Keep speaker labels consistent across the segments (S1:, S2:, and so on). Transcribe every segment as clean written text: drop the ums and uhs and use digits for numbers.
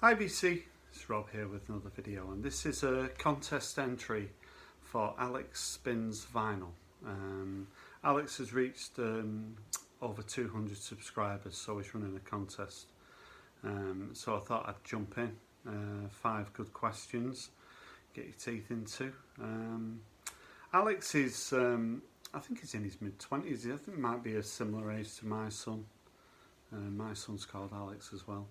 S1: Hi BC, it's Rob here with another video, and this is a contest entry for Alex Spins Vinyl. Alex has reached over 200 subscribers, so he's running a contest. So I thought I'd jump in. 5 good questions, get your teeth into. Alex is, I think he's in his mid-20s. I think he might be a similar age to my son. My son's called Alex as well.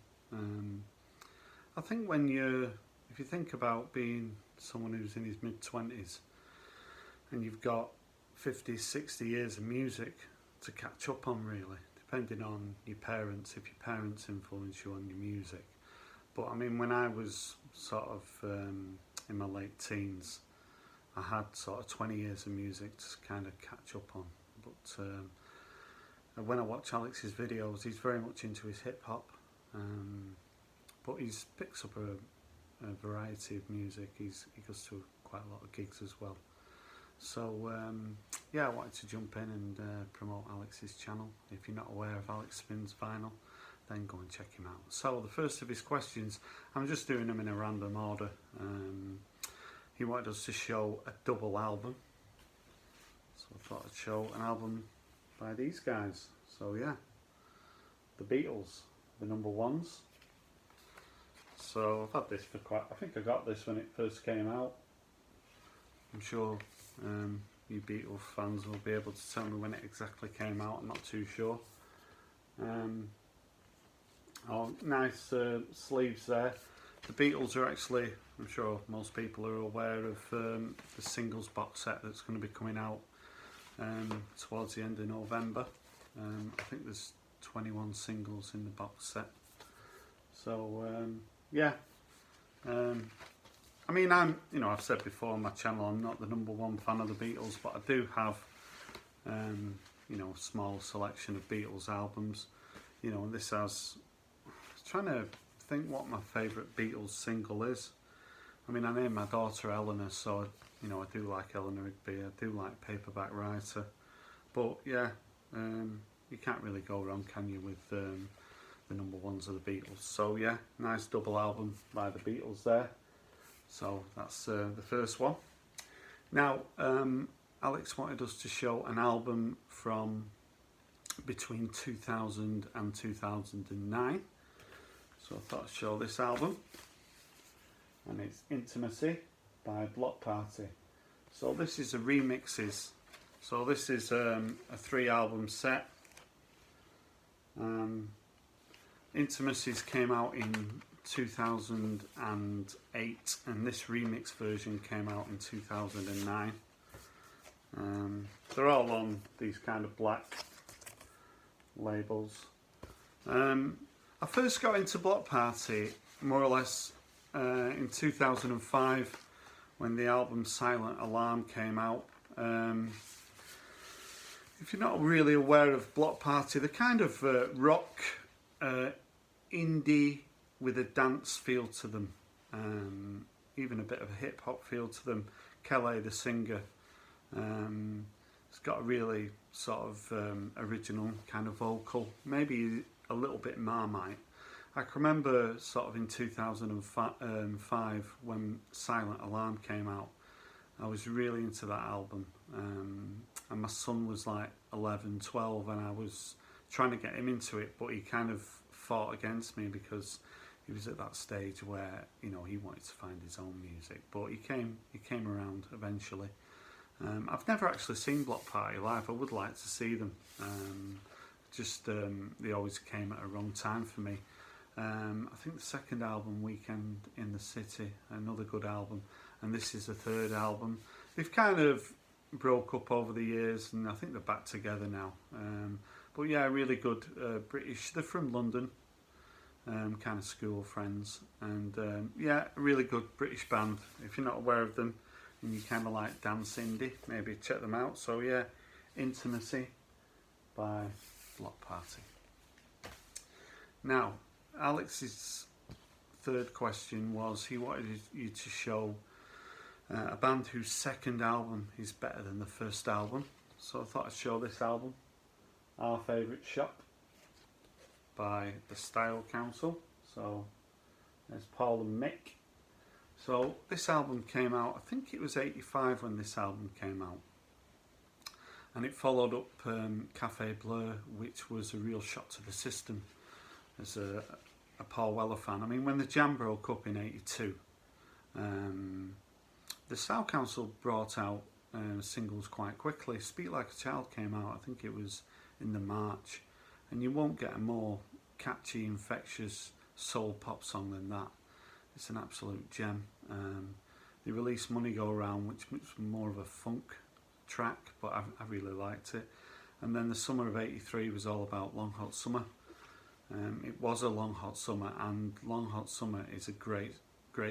S1: I think if you think about being someone who's in his mid-20s and you've got 50, 60 years of music to catch up on, really, depending on your parents, if your parents influence you on your music. But I mean, when I was sort of in my late teens, I had sort of 20 years of music to kind of catch up on. But when I watch Alex's videos, he's very much into his hip-hop. But he picks up a variety of music. He goes to quite a lot of gigs as well. So yeah, I wanted to jump in and promote Alex's channel. If you're not aware of Alex Spins Vinyl, then go and check him out. So the first of his questions, I'm just doing them in a random order. He wanted us to show a double album. So I thought I'd show an album by these guys. So yeah, the Beatles, the number ones. So I've had this for I think I got this when it first came out. I'm sure you Beatles fans will be able to tell me when it exactly came out. I'm not too sure. Oh, nice sleeves there. The Beatles are actually, I'm sure most people are aware of the singles box set that's going to be coming out towards the end of November. I think there's 21 singles in the box set. So yeah, I mean, I've said before on my channel, I'm not the #1 fan of the Beatles, but I do have, a small selection of Beatles albums. And this has, I was trying to think what my favourite Beatles single is. I mean, I named my daughter Eleanor, so, I do like Eleanor Rigby, I do like Paperback Writer. But yeah, you can't really go wrong, can you, with the #1s of the Beatles. So yeah, nice double album by the Beatles there. So that's the first one. Now, Alex wanted us to show an album from between 2000 and 2009. So I thought I'd show this album. And it's Intimacy by Block Party. So this is a remixes. So this is a 3-album set. Intimacies came out in 2008, and this remix version came out in 2009. They're all on these kind of black labels. I first got into Block Party more or less in 2005 when the album Silent Alarm came out. If you're not really aware of Block Party, they're kind of rock, indie with a dance feel to them, even a bit of a hip hop feel to them. Kelly, the singer, has got a really sort of original kind of vocal, maybe a little bit Marmite. I can remember sort of in 2005 when Silent Alarm came out, I was really into that album, and my son was like 11, 12, and I was trying to get him into it, but he kind of fought against me because he was at that stage where he wanted to find his own music. But he came around eventually. I've never actually seen Block Party live. I would like to see them. They always came at a wrong time for me. I think the second album, Weekend in the City, another good album, and this is the third album. They've kind of broke up over the years, and I think they're back together now. But yeah, really good British. They're from London, kind of school friends, and yeah, a really good British band. If you're not aware of them and you kind of like dance indie, maybe check them out. So yeah, Intimacy by Block Party. Now, Alex's third question was he wanted you to show a band whose second album is better than the first album. So I thought I'd show this album, Our Favourite Shop by the Style Council. So There's Paul and Mick. So this album came out, I think it was 85 when this album came out. And it followed up Cafe Bleu, which was a real shock to the system as a Paul Weller fan. I mean, when the Jam broke up in 82, the Sound Council brought out singles quite quickly. Speak Like a Child came out, I think it was in the March, and you won't get a more catchy, infectious soul pop song than that. It's an absolute gem. They released Money Go Round, which was more of a funk track, but I really liked it. And then the summer of 83 was all about Long Hot Summer. It was a long hot summer, and Long Hot Summer is a great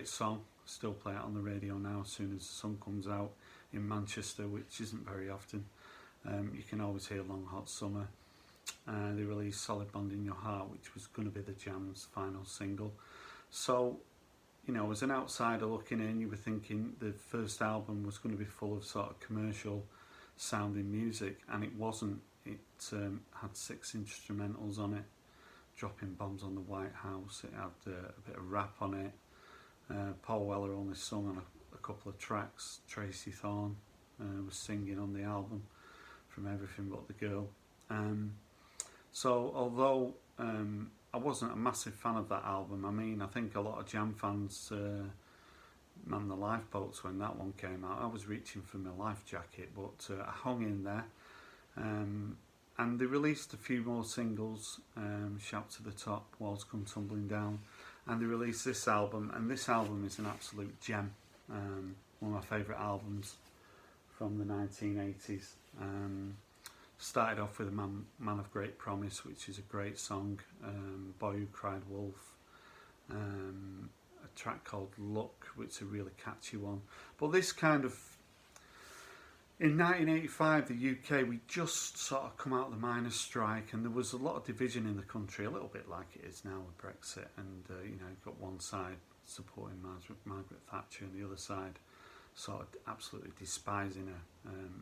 S1: song. Still play it on the radio now as soon as the sun comes out in Manchester, which isn't very often. You can always hear Long Hot Summer. They released Solid Bond in Your Heart, which was going to be the Jam's final single. So, you know, as an outsider looking in, you were thinking the first album was going to be full of sort of commercial sounding music, and it wasn't. It had 6 instrumentals on it, Dropping Bombs on the White House. It had a bit of rap on it. Paul Weller only sung on a couple of tracks. Tracy Thorn was singing on the album from Everything But the Girl. So although I wasn't a massive fan of that album, I mean, I think a lot of Jam fans man the lifeboats when that one came out. I was reaching for my life jacket, but I hung in there. And they released a few more singles, Shout to the Top, Walls Come Tumbling Down, and they released this album, and this album is an absolute gem. One of my favourite albums from the 1980s. Started off with a Man of Great Promise, which is a great song, Boy Who Cried Wolf, a track called Luck, which is a really catchy one. But this kind of, in 1985, the UK, we just sort of come out of the miners' strike, and there was a lot of division in the country, a little bit like it is now with Brexit. And you know, you've got one side supporting Margaret Thatcher, and the other side sort of absolutely despising her,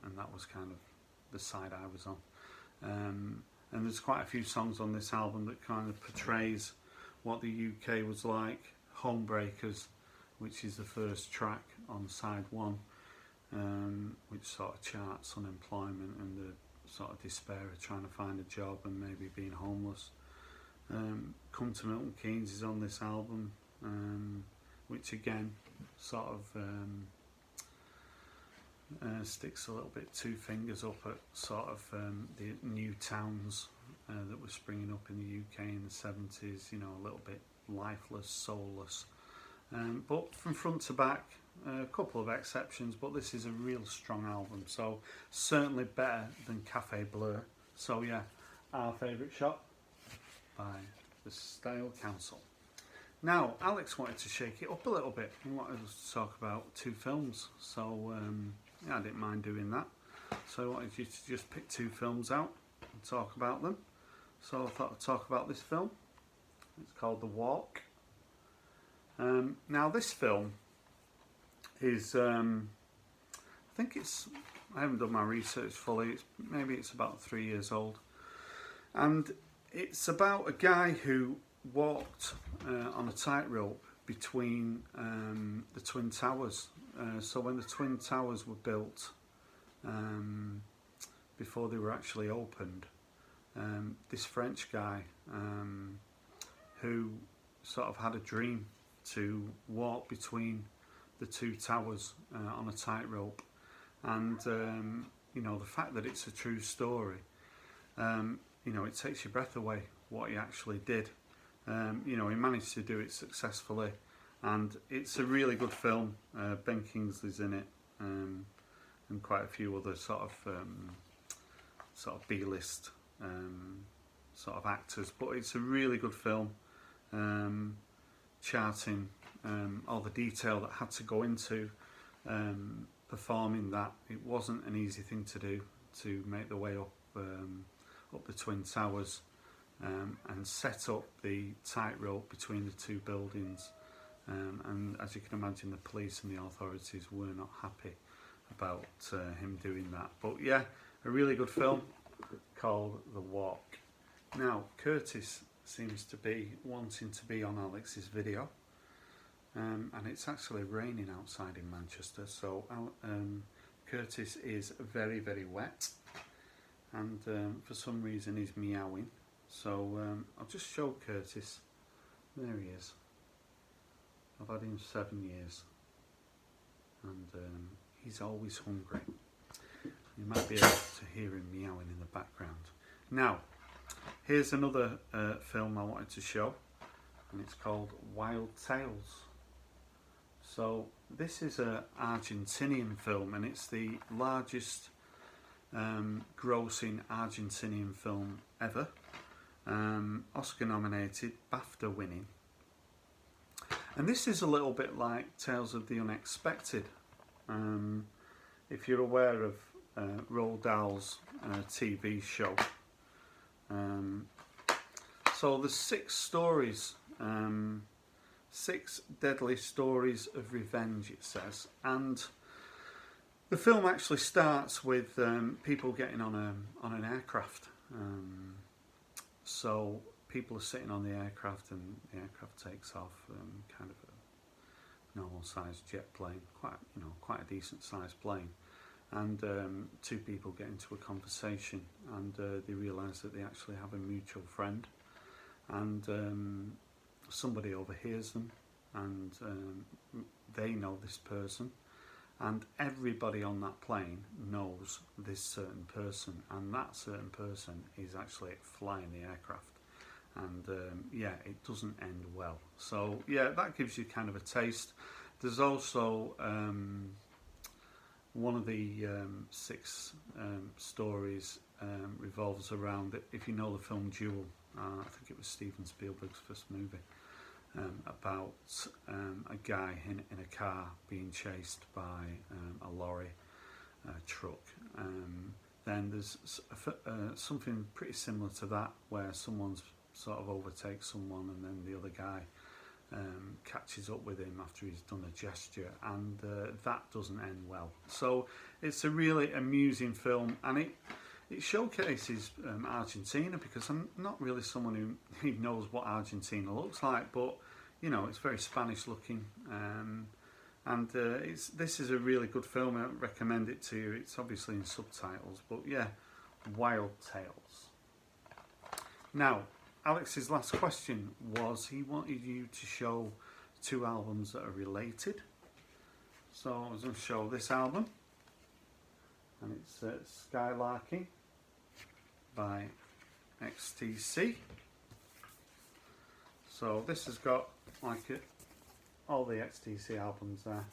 S1: and that was kind of the side I was on. And there's quite a few songs on this album that kind of portrays what the UK was like. Homebreakers, which is the first track on side 1, which sort of charts unemployment and the sort of despair of trying to find a job and maybe being homeless. Come to Milton Keynes is on this album, which again sort of sticks a little bit 2 fingers up at sort of the new towns that were springing up in the UK in the 70s, you know, a little bit lifeless, soulless. But from front to back, a couple of exceptions, but this is a real strong album, so certainly better than Cafe Bleu. So yeah, our favourite shot by the Style Council. Now, Alex wanted to shake it up a little bit. He wanted us to talk about 2 films, so yeah, I didn't mind doing that. So I wanted you to just pick 2 films out and talk about them. So I thought I'd talk about this film. It's called The Walk. Now this film is, I think it's, I haven't done my research fully, maybe it's about 3 years old. And it's about a guy who walked on a tightrope between the Twin Towers. So when the Twin Towers were built, before they were actually opened, this French guy who sort of had a dream to walk between the 2 towers on a tightrope, and you know, the fact that it's a true story, you know, it takes your breath away what he actually did. You know, he managed to do it successfully, and it's a really good film. Ben Kingsley's in it, and quite a few other sort of B-list sort of actors, but it's a really good film, charting all the detail that had to go into performing that. It wasn't an easy thing to do, to make the way up the Twin Towers and set up the tightrope between the 2 buildings, and as you can imagine, the police and the authorities were not happy about him doing that. But yeah, a really good film called The Walk. Now Curtis seems to be wanting to be on Alex's video, and it's actually raining outside in Manchester, so Curtis is very, very wet, and for some reason he's meowing. So I'll just show Curtis. There he is. I've had him 7 years, and he's always hungry. You might be able to hear him meowing in the background. Now, here's another film I wanted to show, and it's called Wild Tales. So this is an Argentinian film, and it's the largest grossing Argentinian film ever. Oscar nominated, BAFTA winning. And this is a little bit like Tales of the Unexpected. If you're aware of Roald Dahl's TV show. So there's 6 stories, 6 deadly stories of revenge, it says. And the film actually starts with people getting on an aircraft. So people are sitting on the aircraft, and the aircraft takes off, kind of a normal sized jet plane, quite a decent sized plane. And 2 people get into a conversation, and they realise that they actually have a mutual friend, and somebody overhears them, and they know this person, and everybody on that plane knows this certain person, and that certain person is actually flying the aircraft. And yeah, it doesn't end well. So yeah, that gives you kind of a taste. There's also one of the 6 stories revolves around, if you know the film Duel, I think it was Steven Spielberg's first movie, about a guy in a car being chased by a lorry truck. Then there's something pretty similar to that, where someone's sort of overtakes someone, and then the other guy catches up with him after he's done a gesture, and that doesn't end well. So it's a really amusing film, and it showcases Argentina, because I'm not really someone who knows what Argentina looks like, but you know, it's very Spanish looking, and this is a really good film. I recommend it to you. It's obviously in subtitles, but yeah, Wild Tales. Now, Alex's last question was, he wanted you to show 2 albums that are related. So I was going to show this album, and it's Skylarking by XTC. So this has got all the XTC albums there,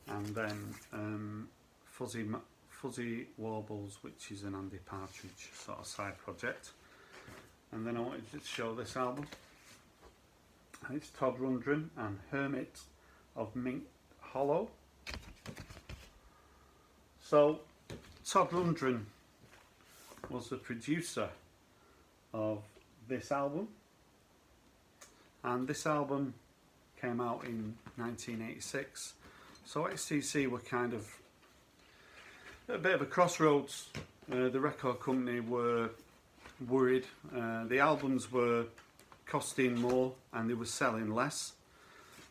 S1: and then Fuzzy Warbles, which is an Andy Partridge sort of side project. And then I wanted to show this album, and it's Todd Rundgren and Hermit of Mink Hollow. So Todd Rundgren was the producer of this album, and this album came out in 1986. So XTC were kind of at a bit of a crossroads. The record company were worried. The albums were costing more and they were selling less,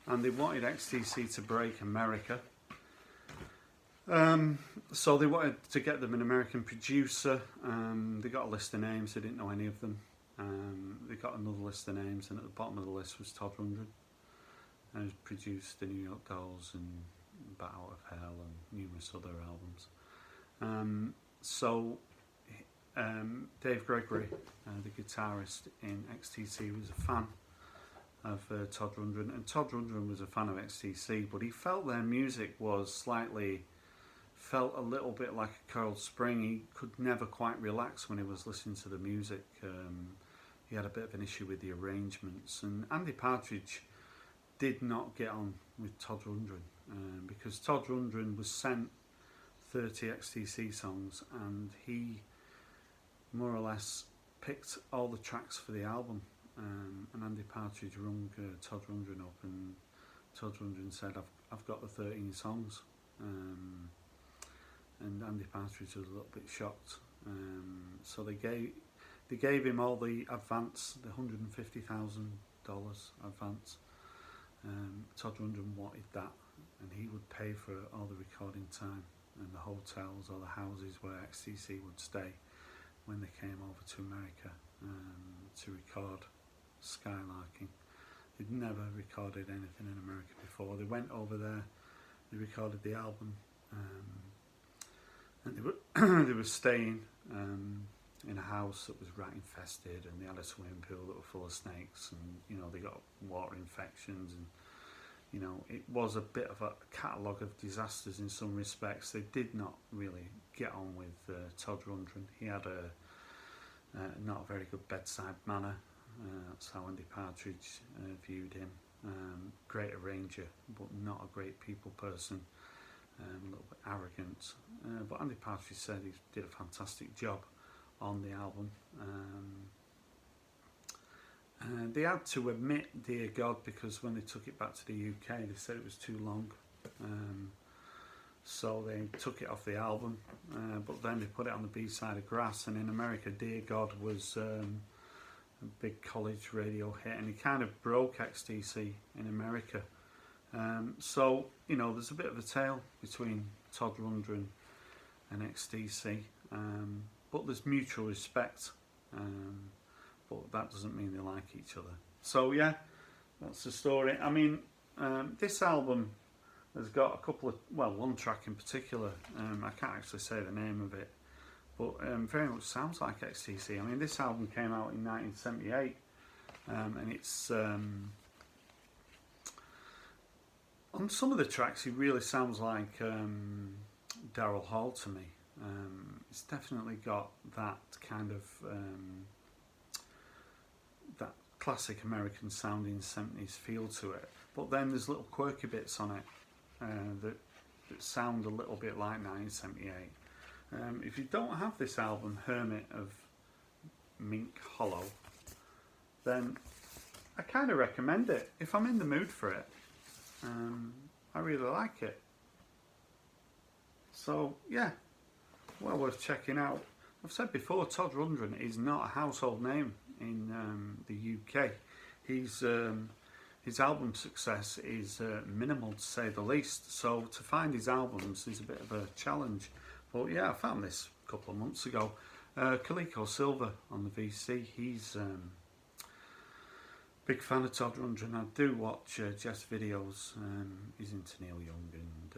S1: and they wanted XTC to break America. So they wanted to get them an American producer. They got a list of names, they didn't know any of them. They got another list of names, and at the bottom of the list was Todd Rundgren, and he's produced the New York Dolls and Bat Out of Hell and numerous other albums. So Dave Gregory, the guitarist in XTC, was a fan of Todd Rundgren, and Todd Rundgren was a fan of XTC, but he felt their music felt a little bit like a coiled spring. He could never quite relax when he was listening to the music. He had a bit of an issue with the arrangements, and Andy Partridge did not get on with Todd Rundgren, because Todd Rundgren was sent 30 XTC songs, and he more or less picked all the tracks for the album, and Andy Partridge rung Todd Rundgren up, and Todd Rundgren said, I've got the 13 songs, and Andy Partridge was a little bit shocked. So they gave him all the advance, the $150,000 advance, Todd Rundgren wanted that, and he would pay for all the recording time and the hotels or the houses where XTC would stay when they came over to America to record Skylarking. They'd never recorded anything in America before. They went over there, they recorded the album, and they were staying in a house that was rat infested, and they had a swimming pool that was full of snakes, and they got water infections, and it was a bit of a catalogue of disasters in some respects. They did not really get on with Todd Rundgren. He had not a very good bedside manner. That's how Andy Partridge viewed him. Great arranger, but not a great people person. A little bit arrogant. But Andy Partridge said he did a fantastic job on the album. They had to admit Dear God, because when they took it back to the UK they said it was too long, so they took it off the album, but then they put it on the B-side of Grass, and in America Dear God was a big college radio hit, and it kind of broke XTC in America. So there's a bit of a tale between Todd Rundgren and XTC, but there's mutual respect, but that doesn't mean they like each other. So yeah, that's the story. I mean, this album has got a couple of, one track in particular, I can't actually say the name of it, but very much sounds like XTC. I mean, this album came out in 1978, and it's on some of the tracks it really sounds like Daryl Hall to me. It's definitely got that kind of that classic American sounding 70s feel to it, but then there's little quirky bits on it that sound a little bit like 1978. If you don't have this album, Hermit of Mink Hollow, then I kind of recommend it. If I'm in the mood for it, I really like it. So yeah, well worth checking out. I've said before, Todd Rundgren is not a household name in the UK. His album success is minimal, to say the least, so to find his albums is a bit of a challenge. But yeah, I found this a couple of months ago. Coleco Silver on the VC, he's big fan of Todd Rundgren. I do watch Jeff's videos. He's into Neil Young and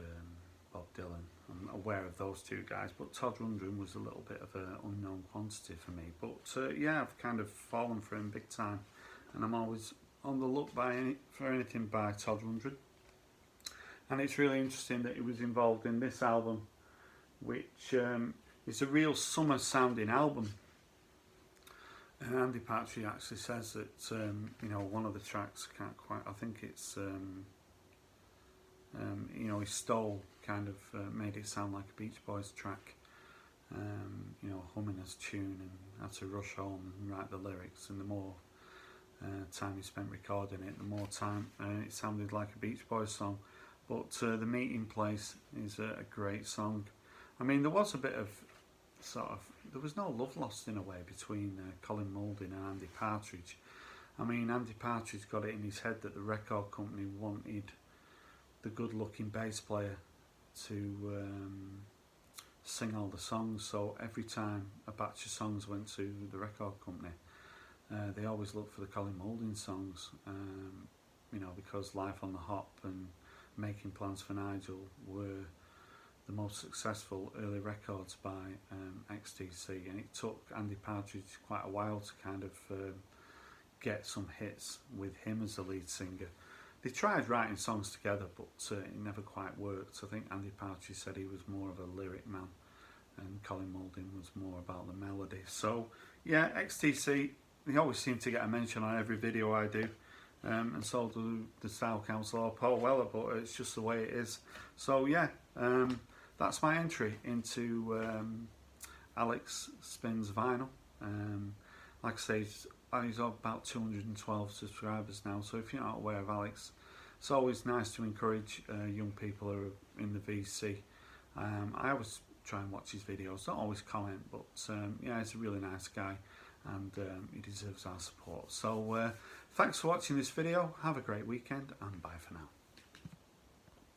S1: Bob Dylan. I'm aware of those two guys, but Todd Rundgren was a little bit of an unknown quantity for me. But yeah, I've kind of fallen for him big time, and I'm always on the look for anything by Todd Rundgren. And it's really interesting that he was involved in this album, which is a real summer sounding album. And Andy Partridge actually says that one of the tracks can't quite. I think it's he stole, kind of made it sound like a Beach Boys track. Humming his tune, and had to rush home and write the lyrics. And the more time he spent recording it, the more time it sounded like a Beach Boys song. But The Meeting Place is a great song. I mean, there was a bit of there was no love lost in a way between Colin Moulding and Andy Partridge. I mean, Andy Partridge got it in his head that the record company wanted the good-looking bass player to sing all the songs, so every time a batch of songs went to the record company, they always looked for the Colin Moulding songs, because Life on the Hop and Making Plans for Nigel were the most successful early records by XTC, and it took Andy Partridge quite a while to kind of get some hits with him as the lead singer. They tried writing songs together, but it never quite worked. I think Andy Partridge said he was more of a lyric man, and Colin Moulding was more about the melody. So yeah, XTC, they always seem to get a mention on every video I do, and so do the Style Council or Paul Weller, but it's just the way it is. So yeah, that's my entry into Alex Spins Vinyl. Like I say, he's about 212 subscribers now, so if you're not aware of Alex, it's always nice to encourage young people who are in the VC. I always try and watch his videos, don't always comment, but yeah, he's a really nice guy, and he deserves our support. So thanks for watching this video. Have a great weekend, and bye for now.